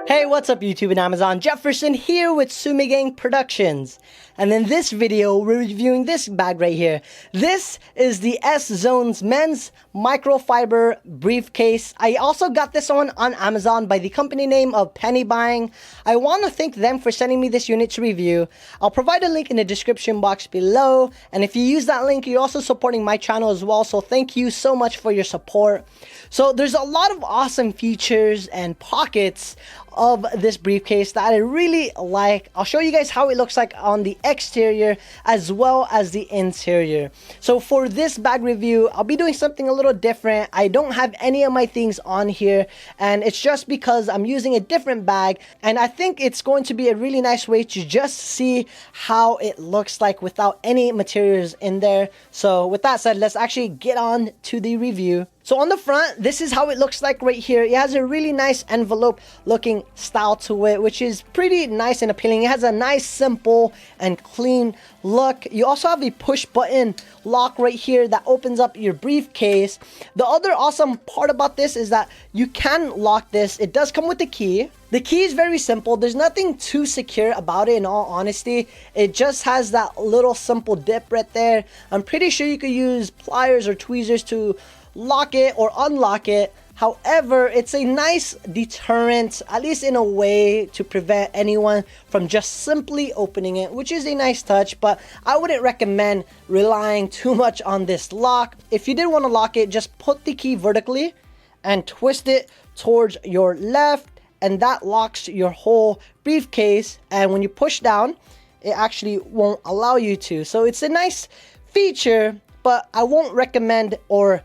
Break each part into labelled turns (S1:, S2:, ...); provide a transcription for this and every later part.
S1: Hey, what's up YouTube and Amazon? Jefferson here with Zomei Productions. And in this video, we're reviewing this bag right here. This is the S-Zone's men's microfiber briefcase. I also got this one on Amazon by the company name of Pennybuying. I want to thank them for sending me this unit to review. I'll provide a link in the description box below. And if you use that link, you're also supporting my channel as well. So thank you so much for your support. So there's a lot of awesome features and pockets of this briefcase that I really like. I'll show you guys how it looks like on the exterior as well as the interior. So for this bag review, I'll be doing something a little different. I don't have any of my things on here, and it's just because I'm using a different bag, and I think it's going to be a really nice way to just see how it looks like without any materials in there. So with that said, let's actually get on to the review. So on the front, this is how it looks like right here. It has a really nice envelope looking style to it, which is pretty nice and appealing. It has a nice, simple and clean look. You also have a push button lock right here that opens up your briefcase. The other awesome part about this is that you can lock this. It does come with the key. The key is very simple. There's nothing too secure about it, in all honesty. It just has that little simple dip right there. I'm pretty sure you could use pliers or tweezers to lock it or unlock it. However, it's a nice deterrent, at least in a way, to prevent anyone from just simply opening it, which is a nice touch, but I wouldn't recommend relying too much on this lock. If you did want to lock it, just put the key vertically and twist it towards your left, and that locks your whole briefcase. And when you push down, it actually won't allow you to. So it's a nice feature, but I won't recommend or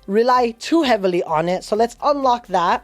S1: rely too heavily on it. So let's unlock that.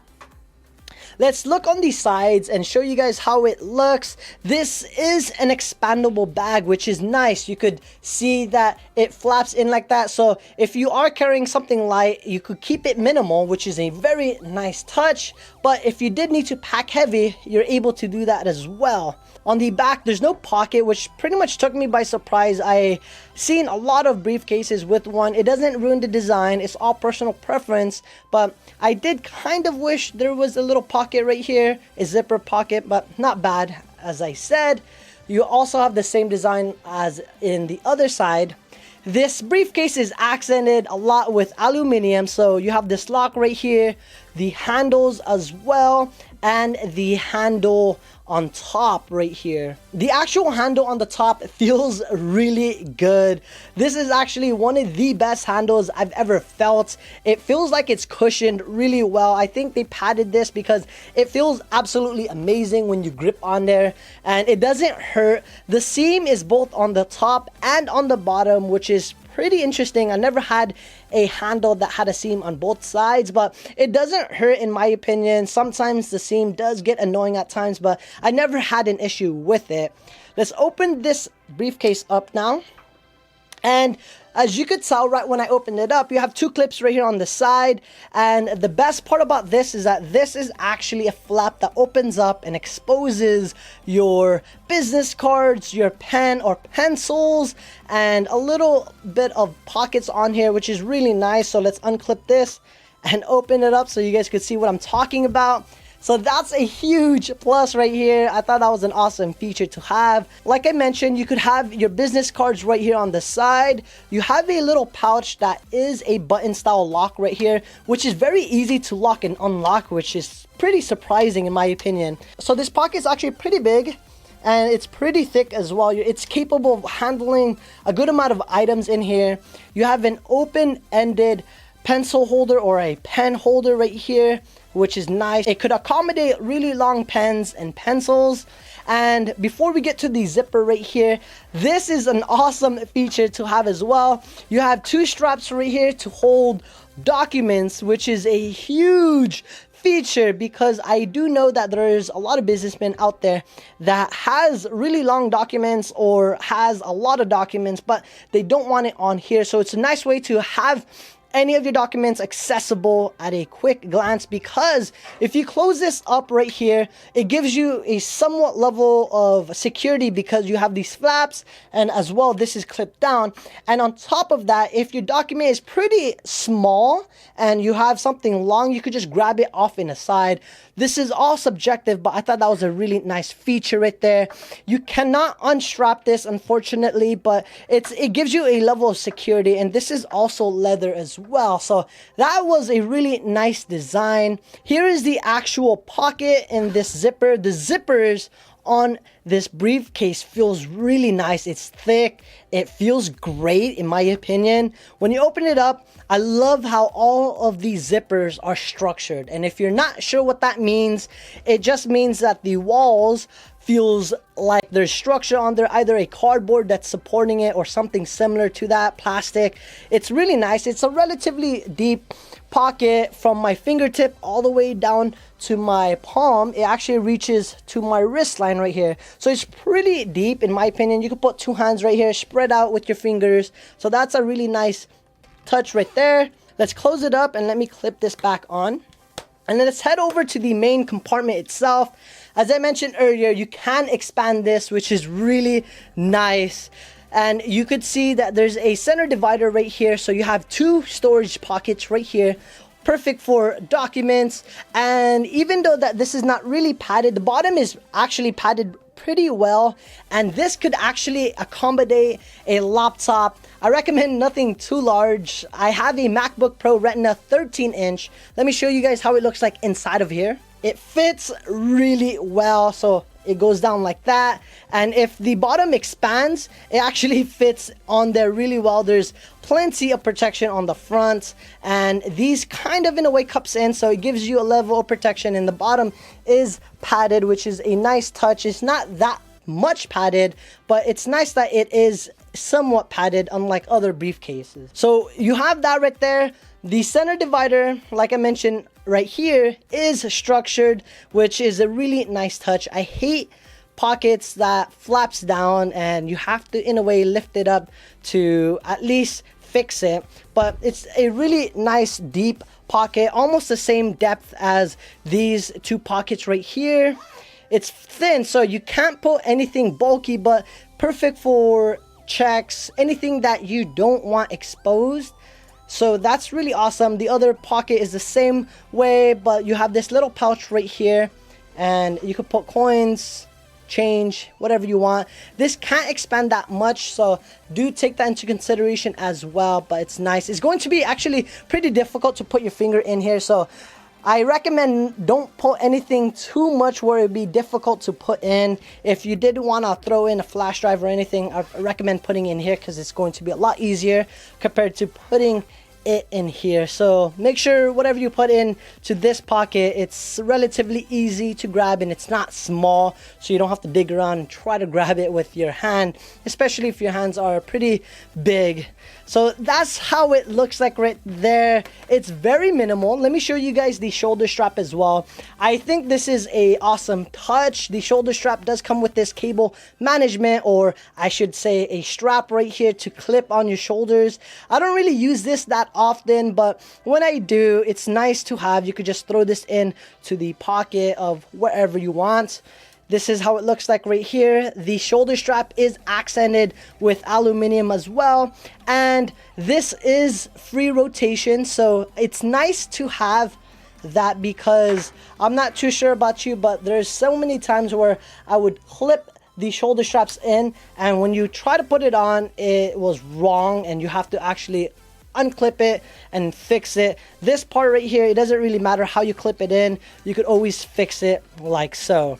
S1: Let's look on the sides and show you guys how it looks. This is an expandable bag, which is nice. You could see that it flaps in like that. So if you are carrying something light, you could keep it minimal, which is a very nice touch. But if you did need to pack heavy, you're able to do that as well. On the back, there's no pocket, which pretty much took me by surprise. I seen a lot of briefcases with one. It doesn't ruin the design. It's all personal preference, but I did kind of wish there was a little pocket right here, a zipper pocket, but not bad. As I said, you also have the same design as in the other side. This briefcase is accented a lot with aluminum, so you have this lock right here, the handles as well, and the handle on top right here. The actual handle on the top feels really good. This is actually one of the best handles I've ever felt. It feels like it's cushioned really well. I think they padded this because it feels absolutely amazing when you grip on there, and it doesn't hurt. The seam is both on the top and on the bottom, which is pretty interesting. I never had a handle that had a seam on both sides, but it doesn't hurt in my opinion. Sometimes the seam does get annoying at times, but I never had an issue with it. Let's open this briefcase up now. And as you could tell right when I opened it up, you have two clips right here on the side. And the best part about this is that this is actually a flap that opens up and exposes your business cards, your pen or pencils, and a little bit of pockets on here, which is really nice. So let's unclip this and open it up so you guys could see what I'm talking about. So that's a huge plus right here. I thought that was an awesome feature to have. Like I mentioned, you could have your business cards right here on the side. You have a little pouch that is a button style lock right here, which is very easy to lock and unlock, which is pretty surprising in my opinion. So this pocket is actually pretty big, and it's pretty thick as well. It's capable of handling a good amount of items in here. You have an open-ended pencil holder or a pen holder right here, which is nice. It could accommodate really long pens and pencils. And before we get to the zipper right here, this is an awesome feature to have as well. You have two straps right here to hold documents, which is a huge feature because I do know that there's a lot of businessmen out there that has really long documents or has a lot of documents, but they don't want it on here. So it's a nice way to have any of your documents accessible at a quick glance, because if you close this up right here, it gives you a somewhat level of security because you have these flaps, and as well this is clipped down. And on top of that, if your document is pretty small and you have something long, you could just grab it off in a side. This is all subjective, but I thought that was a really nice feature right there. You cannot unstrap this, unfortunately, but it gives you a level of security, and this is also leather as well. So that was a really nice design. Here is the actual pocket in this zipper. The zippers on this briefcase feels really nice. It's thick. It feels great in my opinion. When you open it up, I love how all of these zippers are structured. And if you're not sure what that means, it just means that the walls feels like there's structure on there, either a cardboard that's supporting it or something similar to that, plastic. It's really nice. It's a relatively deep pocket from my fingertip all the way down to my palm. It actually reaches to my wrist line right here. So it's pretty deep in my opinion. You can put two hands right here, spread out with your fingers. So that's a really nice touch right there. Let's close it up and let me clip this back on. And then let's head over to the main compartment itself. As I mentioned earlier, you can expand this, which is really nice. And you could see that there's a center divider right here. So you have two storage pockets right here. Perfect for documents. And even though that this is not really padded, the bottom is actually padded pretty well, and this could actually accommodate a laptop. I recommend nothing too large. I have a MacBook Pro Retina 13-inch. Let me show you guys how it looks like inside of here. It fits really well, so it goes down like that. And if the bottom expands, it actually fits on there really well. There's plenty of protection on the front, and these kind of in a way cups in, so it gives you a level of protection. And the bottom is padded, which is a nice touch. It's not that much padded, but it's nice that it is somewhat padded, unlike other briefcases. So you have that right there. The center divider, like I mentioned right here, is structured, which is a really nice touch. I hate pockets that flaps down and you have to in a way lift it up to at least fix it, but it's a really nice deep pocket, almost the same depth as these two pockets right here. It's thin, so you can't put anything bulky, but perfect for checks, anything that you don't want exposed. So that's really awesome. The other pocket is the same way, but you have this little pouch right here, and you could put coins, change, whatever you want. This can't expand that much, so do take that into consideration as well, but it's nice. It's going to be actually pretty difficult to put your finger in here, so I recommend don't put anything too much where it'd be difficult to put in. If you did want to throw in a flash drive or anything, I recommend putting it in here because it's going to be a lot easier compared to putting it in here. So make sure whatever you put in to this pocket, it's relatively easy to grab and it's not small, so you don't have to dig around and try to grab it with your hand, especially if your hands are pretty big. So that's how it looks like right there. It's very minimal. Let me show you guys the shoulder strap as well. I think this is a awesome touch. The shoulder strap does come with this cable management, or I should say a strap right here to clip on your shoulders. I don't really use this that often, but when I do, it's nice to have. You could just throw this in to the pocket of wherever you want. This is how it looks like right here. The shoulder strap is accented with aluminum as well, and this is free rotation, so it's nice to have that, because I'm not too sure about you, but there's so many times where I would clip the shoulder straps in, and when you try to put it on, it was wrong and you have to actually unclip it and fix it. This part right here, it doesn't really matter how you clip it in, you could always fix it like so.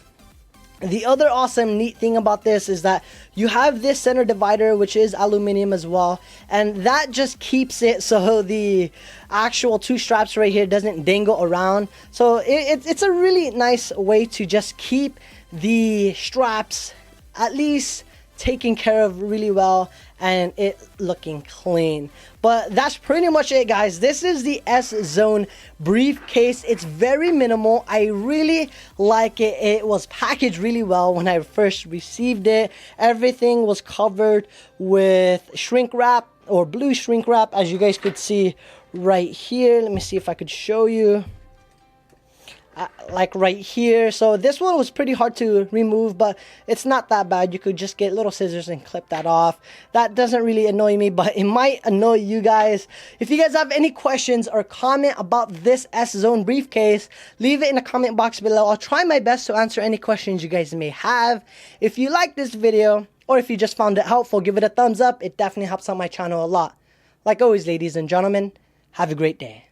S1: The other awesome neat thing about this is that you have this center divider, which is aluminum as well, and that just keeps it so the actual two straps right here doesn't dangle around. So it's a really nice way to just keep the straps at least taken care of really well and it looking clean. But that's pretty much it, guys. This is the S-Zone briefcase. It's very minimal. I really like it. It was packaged really well when I first received it. Everything was covered with shrink wrap. or blue shrink wrap, as you guys could see right here. Let me see if I could show you. Like right here. So this one was pretty hard to remove, but it's not that bad. You could just get little scissors and clip that off. That doesn't really annoy me, but it might annoy you guys. If you guys have any questions or comment about this S-Zone briefcase, leave it in the comment box below. I'll try my best to answer any questions you guys may have. If you like this video, or if you just found it helpful, give it a thumbs up. It definitely helps out my channel a lot. Like always, ladies and gentlemen, have a great day.